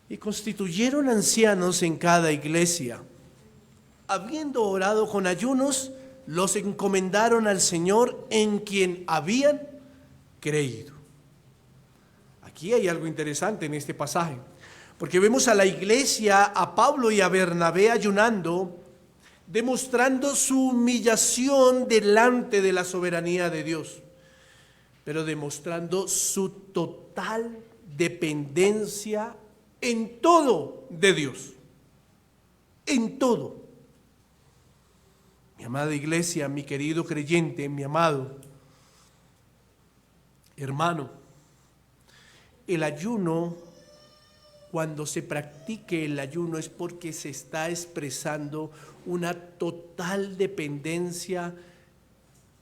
Y constituyeron ancianos en cada iglesia. Habiendo orado con ayunos, los encomendaron al Señor en quien habían creído. Aquí hay algo interesante en este pasaje, porque vemos a la iglesia, a Pablo y a Bernabé ayunando, demostrando su humillación delante de la soberanía de Dios, pero demostrando su total dependencia en todo de Dios, en todo. Mi amada iglesia, mi querido creyente, mi amado hermano, el ayuno, cuando se practique el ayuno es porque se está expresando una total dependencia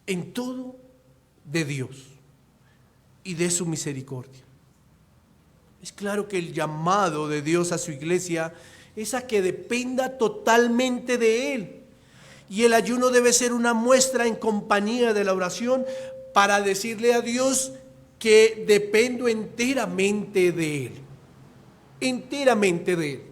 en todo de Dios y de su misericordia. Es claro que el llamado de Dios a su iglesia es a que dependa totalmente de Él. Y el ayuno debe ser una muestra en compañía de la oración para decirle a Dios que dependo enteramente de Él. Enteramente de Él.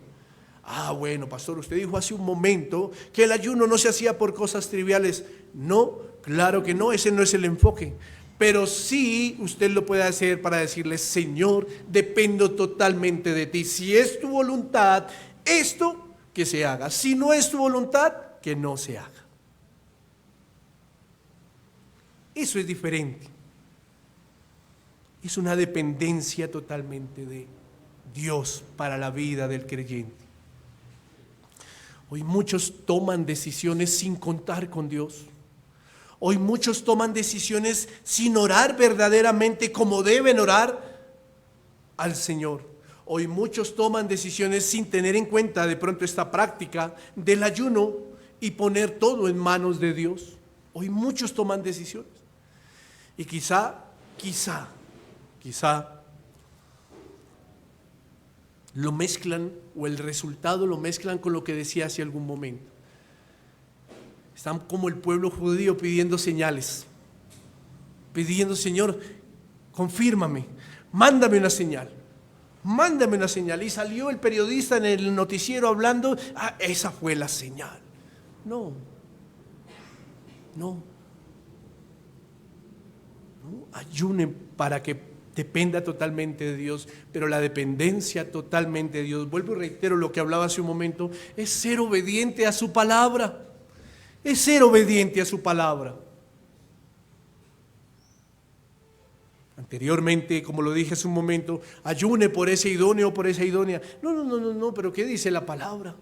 Bueno, pastor, usted dijo hace un momento que el ayuno no se hacía por cosas triviales. No, claro que no, ese no es el enfoque. Pero sí usted lo puede hacer para decirle: Señor, dependo totalmente de ti. Si es tu voluntad, esto que se haga. Si no es tu voluntad, que no se haga. Eso es diferente. Es una dependencia totalmente de Dios para la vida del creyente. Hoy muchos toman decisiones sin contar con Dios. Hoy muchos toman decisiones sin orar verdaderamente como deben orar al Señor. Hoy muchos toman decisiones sin tener en cuenta de pronto esta práctica del ayuno y poner todo en manos de Dios. Hoy muchos toman decisiones. Y quizá lo mezclan, o el resultado lo mezclan con lo que decía hace algún momento. Están como el pueblo judío pidiendo señales, pidiendo: Señor, confírmame, mándame una señal. Y salió el periodista en el noticiero hablando: esa fue la señal. No. Ayune para que dependa totalmente de Dios, pero la dependencia totalmente de Dios, vuelvo y reitero lo que hablaba hace un momento, es ser obediente a su palabra. Es ser obediente a su palabra. Anteriormente, como lo dije hace un momento, ayune por ese idóneo o por esa idónea. No, pero ¿qué dice la palabra?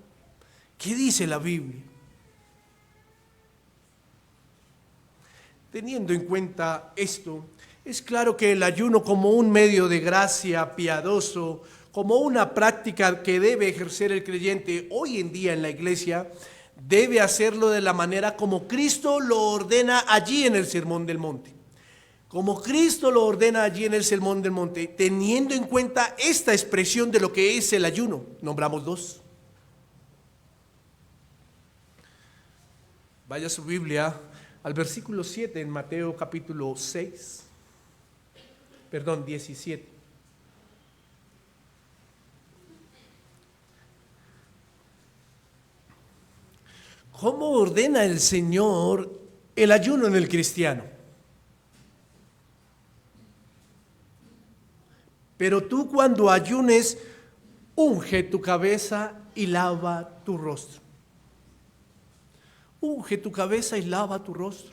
¿Qué dice la Biblia? Teniendo en cuenta esto, es claro que el ayuno como un medio de gracia piadoso, como una práctica que debe ejercer el creyente hoy en día en la iglesia, debe hacerlo de la manera como Cristo lo ordena allí en el Sermón del Monte. Como Cristo lo ordena allí en el Sermón del Monte, teniendo en cuenta esta expresión de lo que es el ayuno. Nombramos dos. Vaya su Biblia al versículo 7 en Mateo capítulo 17. ¿Cómo ordena el Señor el ayuno en el cristiano? Pero tú, cuando ayunes, unge tu cabeza y lava tu rostro. Unge tu cabeza y lava tu rostro.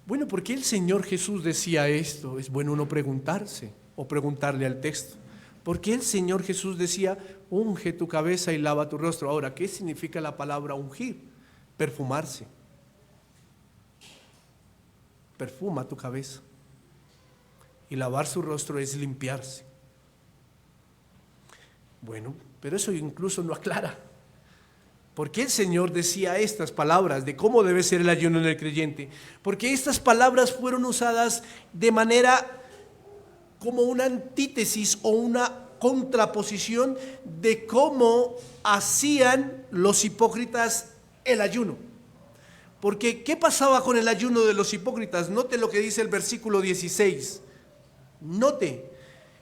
Bueno, ¿por qué el Señor Jesús decía esto? Es bueno uno preguntarse o preguntarle al texto. ¿Por qué el Señor Jesús decía: unge tu cabeza y lava tu rostro? Ahora, ¿qué significa la palabra ungir? Perfumarse. Perfuma tu cabeza. Y lavar su rostro es limpiarse. Bueno, pero eso incluso no aclara. ¿Por qué el Señor decía estas palabras de cómo debe ser el ayuno en el creyente? Porque estas palabras fueron usadas de manera como una antítesis o una contraposición de cómo hacían los hipócritas el ayuno. Porque ¿qué pasaba con el ayuno de los hipócritas? Note lo que dice el versículo 16. Note,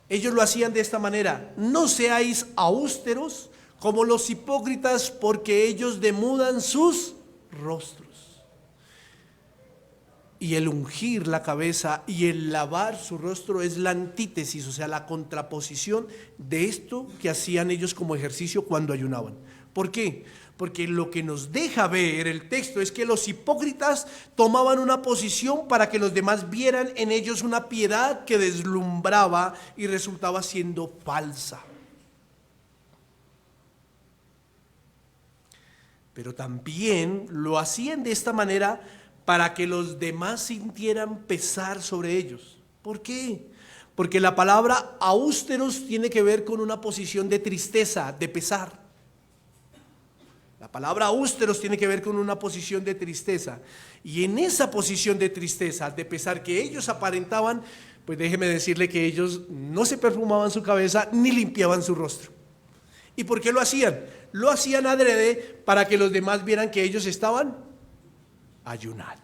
ellos lo hacían de esta manera: no seáis austeros como los hipócritas, porque ellos demudan sus rostros. Y el ungir la cabeza y el lavar su rostro es la antítesis, o sea, la contraposición de esto que hacían ellos como ejercicio cuando ayunaban. ¿Por qué? Porque lo que nos deja ver el texto es que los hipócritas tomaban una posición para que los demás vieran en ellos una piedad que deslumbraba y resultaba siendo falsa. Pero también lo hacían de esta manera para que los demás sintieran pesar sobre ellos. ¿Por qué? Porque la palabra austeros tiene que ver con una posición de tristeza, de pesar. La palabra austeros tiene que ver con una posición de tristeza. Y en esa posición de tristeza, de pesar que ellos aparentaban, pues déjeme decirle que ellos no se perfumaban su cabeza ni limpiaban su rostro. ¿Y por qué lo hacían? Lo hacían adrede para que los demás vieran que ellos estaban ayunando.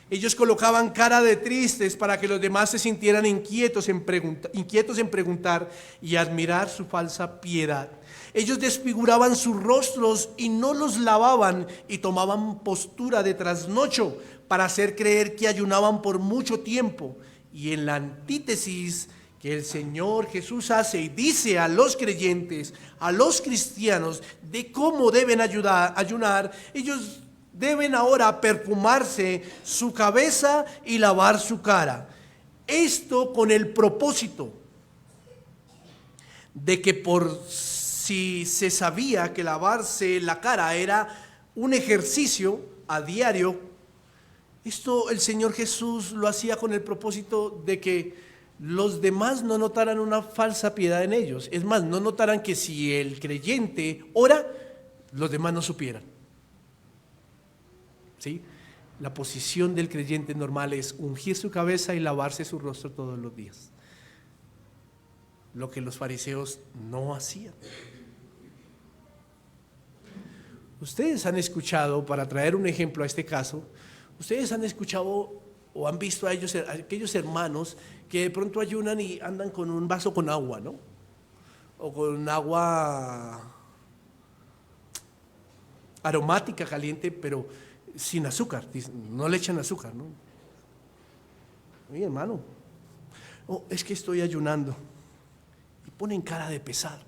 Ellos colocaban cara de tristes para que los demás se sintieran inquietos en preguntar y admirar su falsa piedad. Ellos desfiguraban sus rostros y no los lavaban, y tomaban postura de trasnocho para hacer creer que ayunaban por mucho tiempo. Y en la antítesis que el Señor Jesús hace y dice a los creyentes, a los cristianos, de cómo deben ayunar, ellos deben ahora perfumarse su cabeza y lavar su cara. Esto con el propósito de que por si se sabía que lavarse la cara era un ejercicio a diario, esto el Señor Jesús lo hacía con el propósito de que los demás no notaran una falsa piedad en ellos. Es más, no notaran que si el creyente ora, los demás no supieran. ¿Sí? La posición del creyente normal es ungir su cabeza y lavarse su rostro todos los días. Lo que los fariseos no hacían. Ustedes han escuchado, para traer un ejemplo a este caso, ustedes han escuchado o han visto a aquellos hermanos que de pronto ayunan y andan con un vaso con agua, ¿no? O con agua aromática, caliente, pero sin azúcar, no le echan azúcar, ¿no? Oye, hermano, oh, es que estoy ayunando. Y ponen cara de pesado.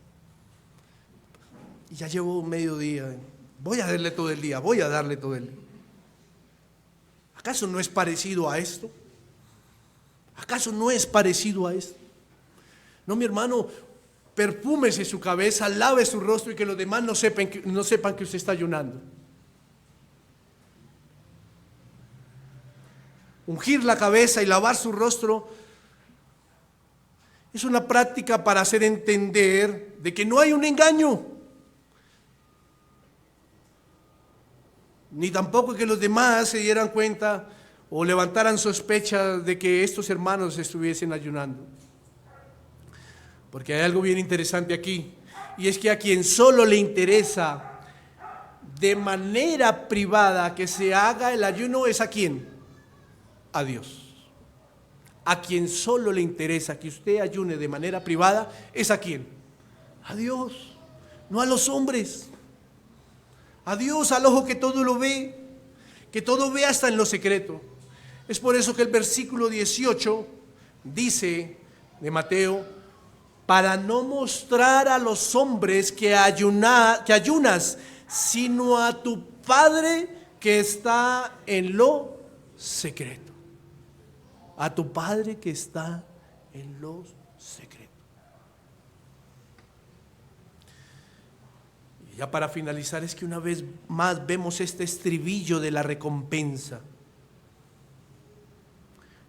Y ya llevo medio día. Voy a darle todo el día, voy a darle todo el día. ¿Acaso no es parecido a esto? ¿Acaso no es parecido a esto? No, mi hermano, perfúmese su cabeza, lave su rostro y que los demás no sepan que usted está ayunando. Ungir la cabeza y lavar su rostro es una práctica para hacer entender de que no hay un engaño, ni tampoco que los demás se dieran cuenta o levantaran sospechas de que estos hermanos estuviesen ayunando. Porque hay algo bien interesante aquí, y es que a quien solo le interesa de manera privada que se haga el ayuno es a quién, a Dios. A quien solo le interesa que usted ayune de manera privada es a quién, a Dios, no a los hombres. A Dios, al ojo que todo lo ve, que todo ve hasta en lo secreto. Es por eso que el versículo 18 dice de Mateo: para no mostrar a los hombres que ayunas, sino a tu Padre que está en lo secreto. A tu Padre que está en lo secreto. Ya para finalizar, es que una vez más vemos este estribillo de la recompensa.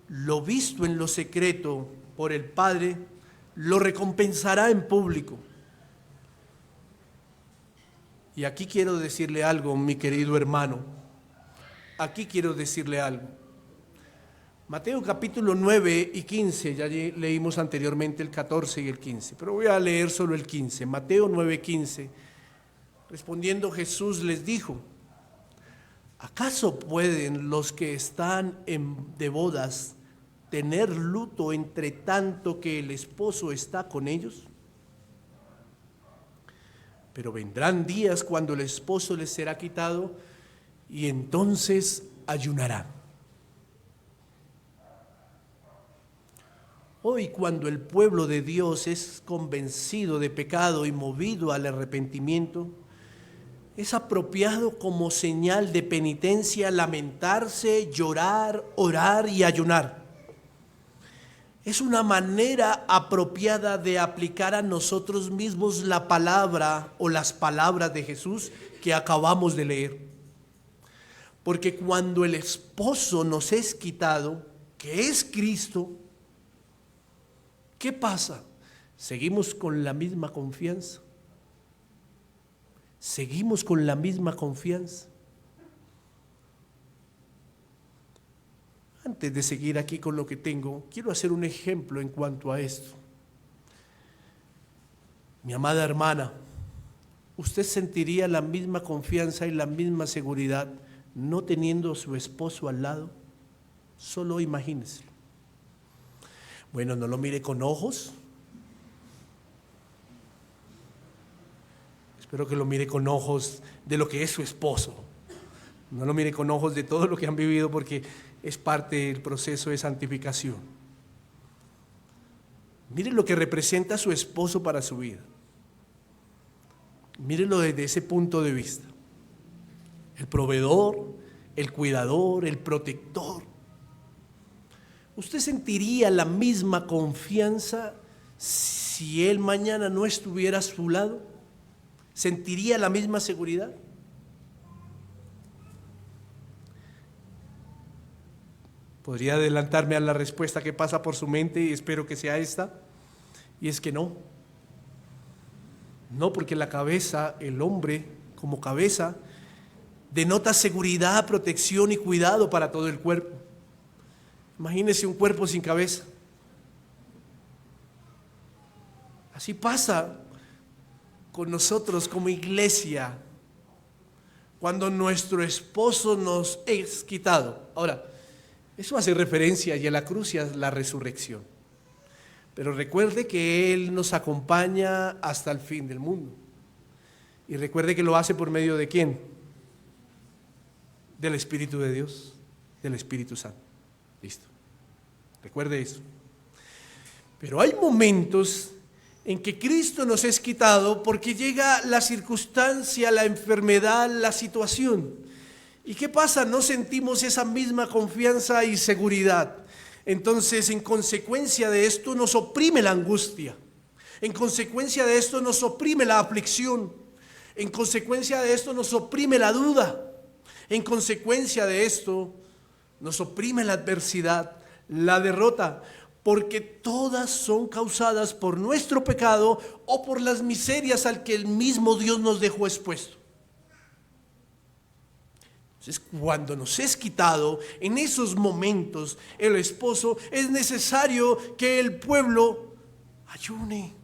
Lo visto en lo secreto por el Padre, lo recompensará en público. Y aquí quiero decirle algo, mi querido hermano. Aquí quiero decirle algo. Mateo capítulo 9 y 15, ya leímos anteriormente el 14 y el 15, pero voy a leer solo el 15. Mateo 9, 15. Respondiendo Jesús les dijo: ¿acaso pueden los que están de bodas tener luto entre tanto que el esposo está con ellos? Pero vendrán días cuando el esposo les será quitado y entonces ayunarán. Hoy, cuando el pueblo de Dios es convencido de pecado y movido al arrepentimiento, es apropiado como señal de penitencia lamentarse, llorar, orar y ayunar. Es una manera apropiada de aplicar a nosotros mismos la palabra o las palabras de Jesús que acabamos de leer. Porque cuando el esposo nos es quitado, que es Cristo, ¿qué pasa? ¿Seguimos con la misma confianza? ¿Seguimos con la misma confianza? Antes de seguir aquí con lo que tengo, quiero hacer un ejemplo en cuanto a esto. Mi amada hermana, ¿usted sentiría la misma confianza y la misma seguridad no teniendo a su esposo al lado? Solo imagínese. Bueno, no lo mire con ojos. Espero que lo mire con ojos de lo que es su esposo. No lo mire con ojos de todo lo que han vivido, porque es parte del proceso de santificación. Mire lo que representa su esposo para su vida. Mírelo desde ese punto de vista. El proveedor, el cuidador, el protector. ¿Usted sentiría la misma confianza si Él mañana no estuviera a su lado, ¿sentiría la misma seguridad? Podría adelantarme a la respuesta que pasa por su mente y espero que sea esta, y es que no. No, porque la cabeza, el hombre como cabeza, denota seguridad, protección y cuidado para todo el cuerpo. Imagínese un cuerpo sin cabeza. Así pasa con nosotros como iglesia cuando nuestro esposo nos es quitado. Ahora, eso hace referencia y a la cruz y a la resurrección. Pero recuerde que Él nos acompaña hasta el fin del mundo. Y recuerde que lo hace por medio de ¿quién? Del Espíritu de Dios, del Espíritu Santo. Listo. Recuerde eso. Pero hay momentos en que Cristo nos es quitado porque llega la circunstancia, la enfermedad, la situación. ¿Y qué pasa? No sentimos esa misma confianza y seguridad. Entonces, en consecuencia de esto nos oprime la angustia. En consecuencia de esto nos oprime la aflicción. En consecuencia de esto nos oprime la duda. En consecuencia de esto nos oprime la adversidad, la derrota, porque todas son causadas por nuestro pecado o por las miserias al que el mismo Dios nos dejó expuesto. Entonces, cuando nos es quitado, en esos momentos, el esposo, es necesario que el pueblo ayune.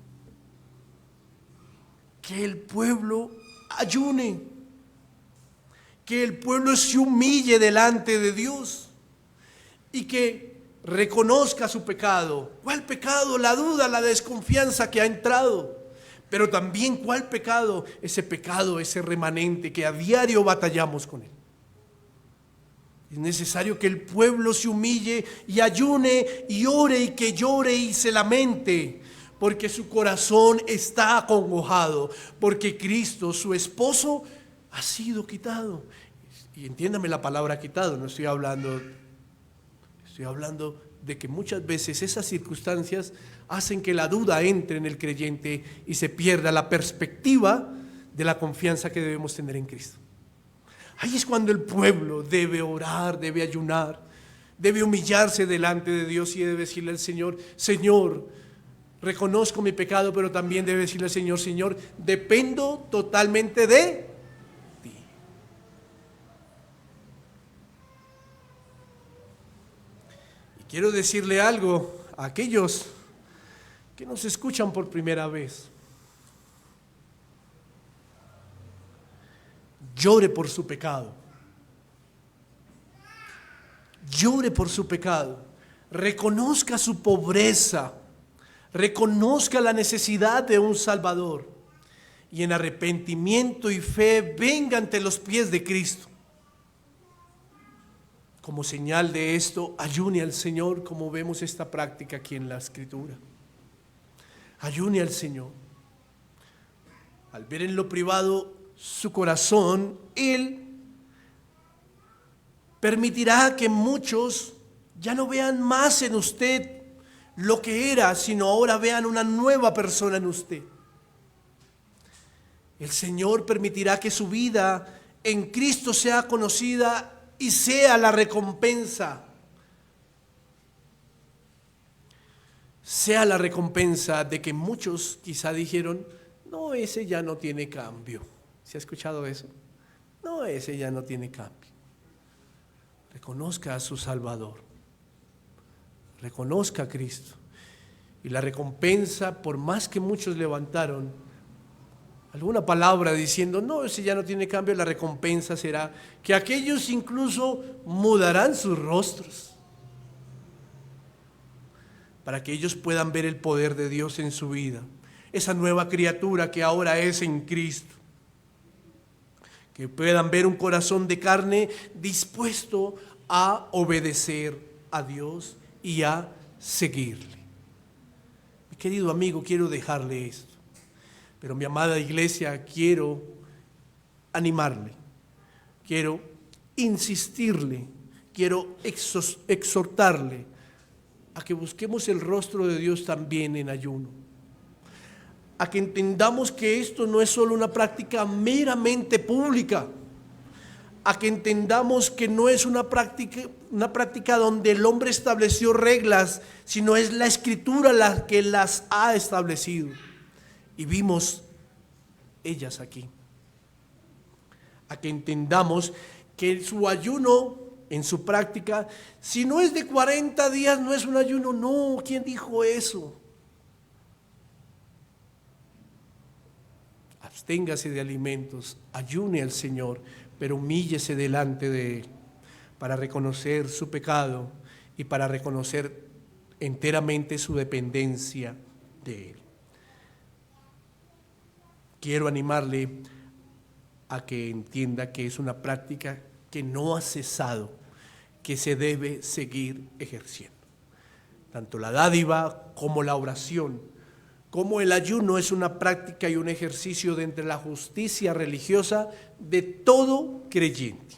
Que el pueblo ayune. Que el pueblo se humille delante de Dios. Y que reconozca su pecado. ¿Cuál pecado? La duda, la desconfianza que ha entrado. Pero también ¿cuál pecado? Ese pecado, ese remanente que a diario batallamos con él. Es necesario que el pueblo se humille y ayune y ore y que llore y se lamente, porque su corazón está acongojado, porque Cristo, su esposo, ha sido quitado. Y entiéndame la palabra quitado, no estoy hablando de que muchas veces esas circunstancias hacen que la duda entre en el creyente y se pierda la perspectiva de la confianza que debemos tener en Cristo. Ahí es cuando el pueblo debe orar, debe ayunar, debe humillarse delante de Dios y debe decirle al Señor: Señor, reconozco mi pecado, pero también debe decirle al Señor: Señor, dependo totalmente de ti. Y quiero decirle algo a aquellos que nos escuchan por primera vez. Llore por su pecado. Llore por su pecado. Reconozca su pobreza. Reconozca la necesidad de un Salvador. Y en arrepentimiento y fe venga ante los pies de Cristo. Como señal de esto, ayune al Señor, como vemos esta práctica aquí en la Escritura. Ayune al Señor. Al ver en lo privado su corazón, Él permitirá que muchos ya no vean más en usted lo que era, sino ahora vean una nueva persona en usted. El Señor permitirá que su vida en Cristo sea conocida y sea la recompensa. Sea la recompensa de que muchos quizá dijeron: no, ese ya no tiene cambio. ¿Se ha escuchado eso? No, ese ya no tiene cambio. Reconozca a su Salvador. Reconozca a Cristo. Y la recompensa, por más que muchos levantaron alguna palabra diciendo: no, ese ya no tiene cambio, la recompensa será que aquellos incluso mudarán sus rostros para que ellos puedan ver el poder de Dios en su vida. Esa nueva criatura que ahora es en Cristo. Que puedan ver un corazón de carne dispuesto a obedecer a Dios y a seguirle. Mi querido amigo, quiero dejarle esto. Pero mi amada iglesia, quiero animarle. Quiero insistirle. Quiero exhortarle a que busquemos el rostro de Dios también en ayuno. a que entendamos que esto no es solo una práctica meramente pública, a que entendamos que no es una práctica donde el hombre estableció reglas, sino es la Escritura la que las ha establecido. Y vimos ellas aquí. A que entendamos que su ayuno en su práctica, si no es de 40 días, no es un ayuno. No, ¿quién dijo eso? Absténgase de alimentos, ayune al Señor, pero humíllese delante de Él para reconocer su pecado y para reconocer enteramente su dependencia de Él. Quiero animarle a que entienda que es una práctica que no ha cesado, que se debe seguir ejerciendo. Tanto la dádiva como la oración, como el ayuno es una práctica y un ejercicio de entre la justicia religiosa de todo creyente.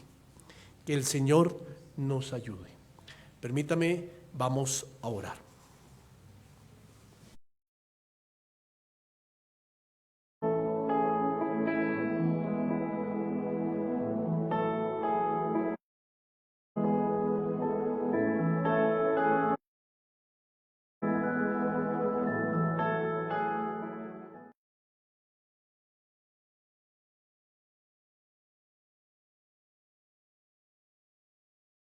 Que el Señor nos ayude. Permítame, vamos a orar.